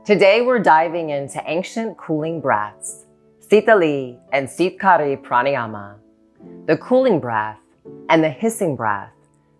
Today we're diving into ancient cooling breaths, Sitali and Sitkari Pranayama, the cooling breath and the hissing breath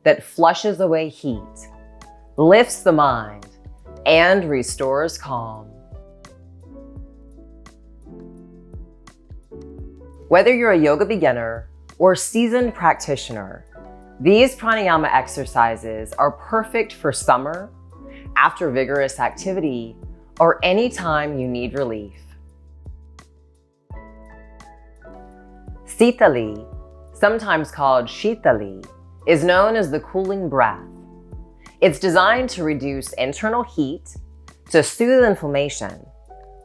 that flushes away heat, lifts the mind, and restores calm. Whether you're a yoga beginner or seasoned practitioner, these pranayama exercises are perfect for summer, after vigorous activity, or any time you need relief. Sitali, sometimes called Shitali, is known as the cooling breath. It's designed to reduce internal heat, to soothe inflammation,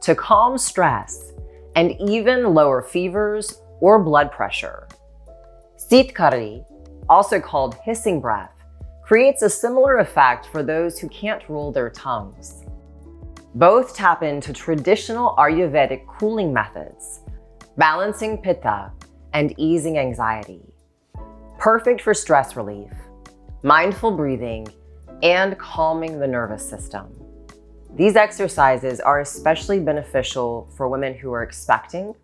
to calm stress, and even lower fevers or blood pressure. Sitkari, also called hissing breath, creates a similar effect for those who can't roll their tongues. Both tap into traditional Ayurvedic cooling methods, balancing Pitta and easing anxiety. Perfect for stress relief, mindful breathing, and calming the nervous system. These exercises are especially beneficial for women who are expecting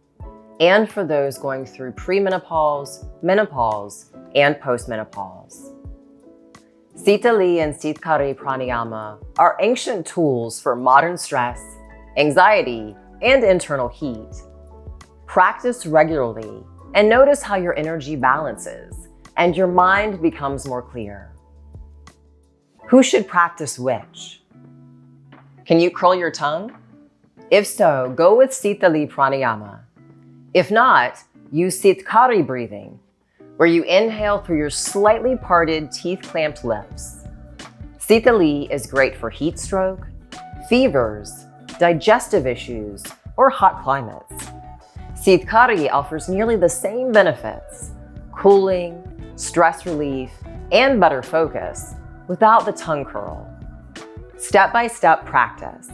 and for those going through premenopause, menopause, and postmenopause. Sitali and Sitkari Pranayama are ancient tools for modern stress, anxiety, and internal heat. Practice regularly and notice how your energy balances and your mind becomes more clear. Who should practice which? Can you curl your tongue? If so, go with Sitali Pranayama. If not, use Sitkari breathing, where you inhale through your slightly parted, teeth-clamped lips. Sitali is great for heat stroke, fevers, digestive issues, or hot climates. Sitkari offers nearly the same benefits: cooling, stress relief, and better focus without the tongue curl. Step-by-step practice.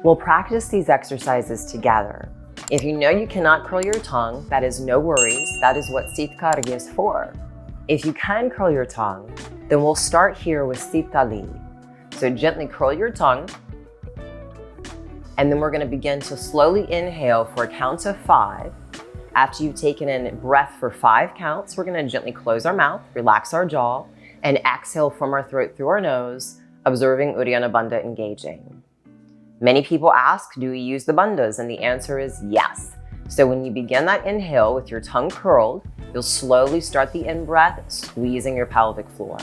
We'll practice these exercises together. If you know you cannot curl your tongue, that is no worries. That is what Sitkari is for. If you can curl your tongue, then we'll start here with Sitali. So gently curl your tongue, and then we're going to begin to slowly inhale for a count of 5. After you've taken in breath for 5 counts, we're going to gently close our mouth, relax our jaw, and exhale from our throat through our nose, observing Uddiyana Bandha engaging. Many people ask, do we use the bandhas? And the answer is yes. So when you begin that inhale with your tongue curled, you'll slowly start the in-breath, squeezing your pelvic floor.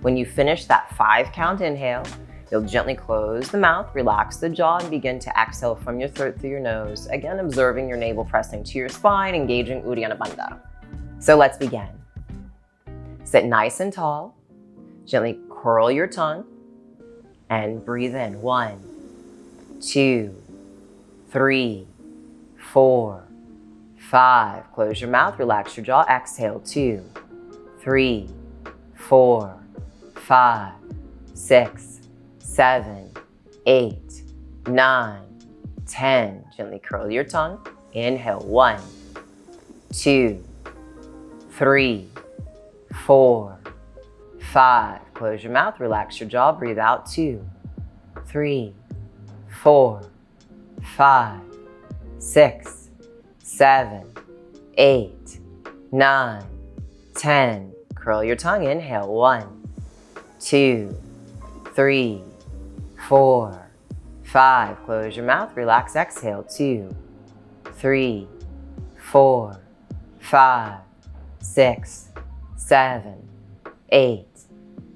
When you finish that 5-count inhale, you'll gently close the mouth, relax the jaw, and begin to exhale from your throat through your nose, again observing your navel pressing to your spine, engaging Uddiyana Bandha. So let's begin. Sit nice and tall, gently curl your tongue, and breathe in. 1, 2, 3, 4, 5. Close your mouth, relax your jaw, exhale. 2, 3, 4, 5, 6, 7, 8, 9, 10. Gently curl your tongue. Inhale. 1, 2, 3, 4, 5. Close your mouth, relax your jaw, breathe out. 2, 3, 4, 5, 6, 7, 8, 9, 10. Curl your tongue. Inhale. 1, 2, 3, 4, 5. Close your mouth. Relax. Exhale. 2, 3, 4, 5, 6, 7, 8,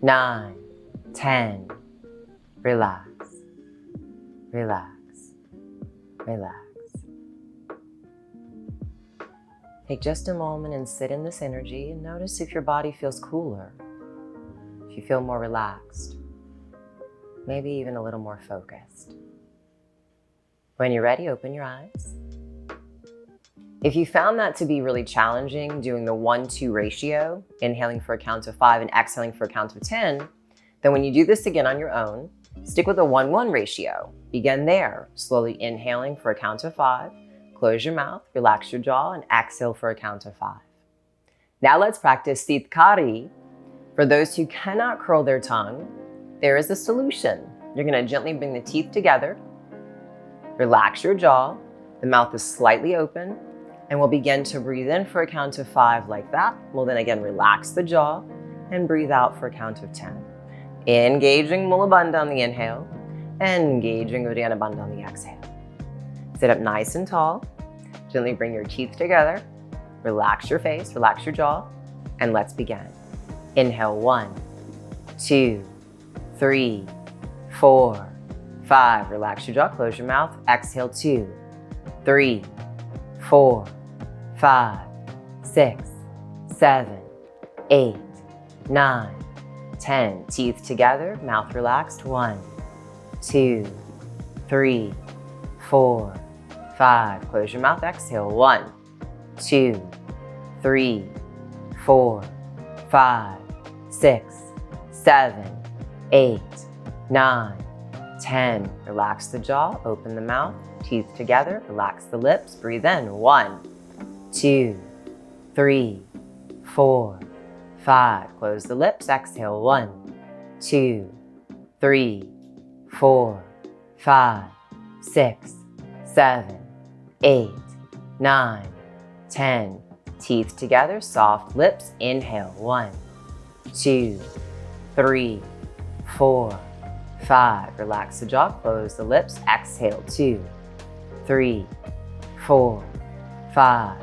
9, 10. Relax. Relax. Relax. Take just a moment and sit in this energy and notice if your body feels cooler, if you feel more relaxed, maybe even a little more focused. When you're ready, open your eyes. If you found that to be really challenging, doing the 1-2 ratio, inhaling for a count of 5 and exhaling for a count of 10, then when you do this again on your own, stick with a 1-1 ratio. Begin there, slowly inhaling for a count of 5, close your mouth, relax your jaw, and exhale for a count of 5. Now let's practice Sitkari. For those who cannot curl their tongue, there is a solution. You're going to gently bring the teeth together, Relax your jaw. The mouth is slightly open, and we'll begin to breathe in for a count of 5 like that. We'll then again relax the jaw and breathe out for a count of 10. Engaging Mula Bandha on the inhale, engaging Uddiyana Bandha on the exhale. Sit up nice and tall. Gently bring your teeth together. Relax your face, relax your jaw, and let's begin. Inhale 1, 2, 3, 4, 5. Relax your jaw, close your mouth. Exhale 2, 3, 4, 5, 6, 7, 8, 9, 10. Teeth together, mouth relaxed. 1, 2, 3, 4, 5. Close your mouth. Exhale 1, 2, 3, 4, 5, 6, 7, 8, 9, 10. Relax the jaw, open the mouth, teeth together, relax the lips, breathe in. 1, 2, 3, 4, 5. Close the lips, exhale 1, 2, 3, 4, 5, 6, 7, 8, 9, 10. Teeth together, soft lips, inhale 1, 2, 3, 4, 5. Relax the jaw, close the lips, exhale 2, 3, 4, 5,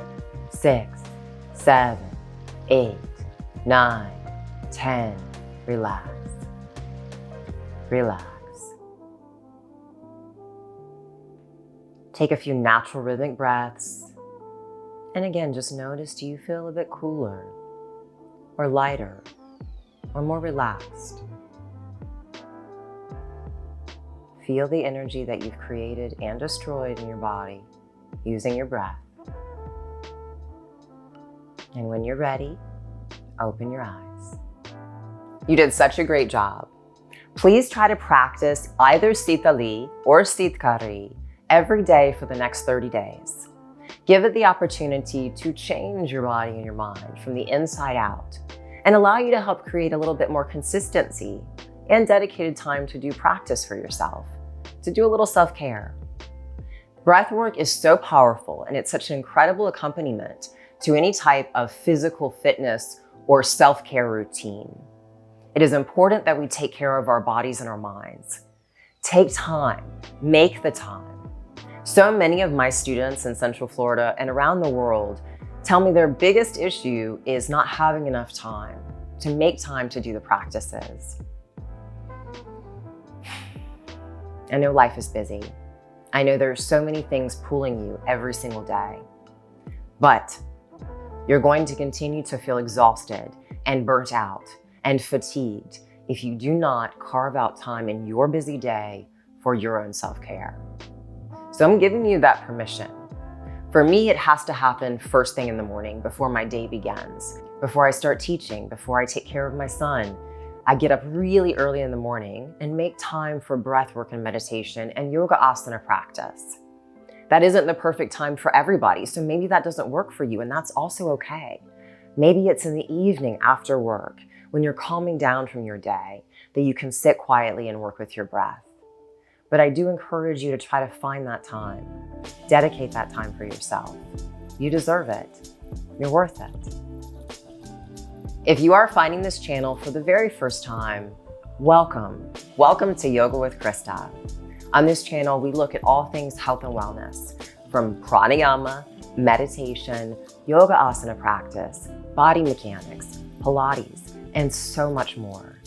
6, 7, 8, 9, 10. Relax. Relax. Take a few natural rhythmic breaths. And again, just notice, do you feel a bit cooler or lighter or more relaxed? Feel the energy that you've created and destroyed in your body using your breath. And when you're ready, open your eyes. You did such a great job. Please try to practice either Sitali or Sitkari every day for the next 30 days. Give it the opportunity to change your body and your mind from the inside out and allow you to help create a little bit more consistency and dedicated time to do practice for yourself, to do a little self-care. Breathwork is so powerful and it's such an incredible accompaniment to any type of physical fitness or self-care routine. It is important that we take care of our bodies and our minds. Take time, make the time. So many of my students in Central Florida and around the world tell me their biggest issue is not having enough time to make time to do the practices. I know life is busy. I know there are so many things pulling you every single day, but you're going to continue to feel exhausted and burnt out and fatigued if you do not carve out time in your busy day for your own self-care. So I'm giving you that permission. For me, it has to happen first thing in the morning before my day begins, before I start teaching, before I take care of my son. I get up really early in the morning and make time for breathwork and meditation and yoga asana practice. That isn't the perfect time for everybody, so maybe that doesn't work for you, and that's also okay. Maybe it's in the evening after work, when you're calming down from your day, that you can sit quietly and work with your breath. But I do encourage you to try to find that time. Dedicate that time for yourself. You deserve it. You're worth it. If you are finding this channel for the very first time, welcome. Welcome to Yoga with Krista. On this channel, we look at all things health and wellness, from pranayama, meditation, yoga asana practice, body mechanics, Pilates, and so much more.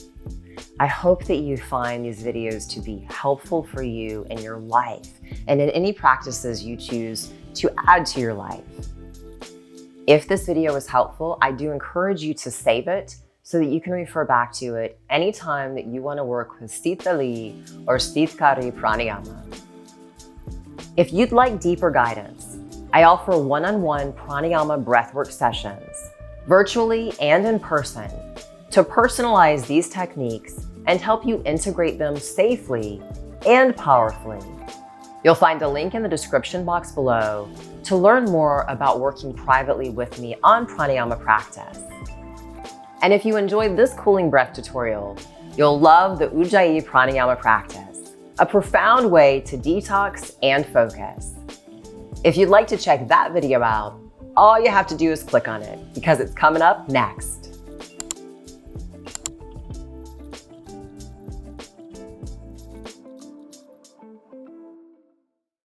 I hope that you find these videos to be helpful for you in your life and in any practices you choose to add to your life. If this video was helpful, I do encourage you to save it so that you can refer back to it anytime that you want to work with Sitali or Sitkari Pranayama. If you'd like deeper guidance, I offer one-on-one pranayama breathwork sessions, virtually and in person, to personalize these techniques and help you integrate them safely and powerfully. You'll find a link in the description box below to learn more about working privately with me on pranayama practice. And if you enjoyed this cooling breath tutorial, you'll love the Ujjayi pranayama practice, a profound way to detox and focus. If you'd like to check that video out, all you have to do is click on it because it's coming up next.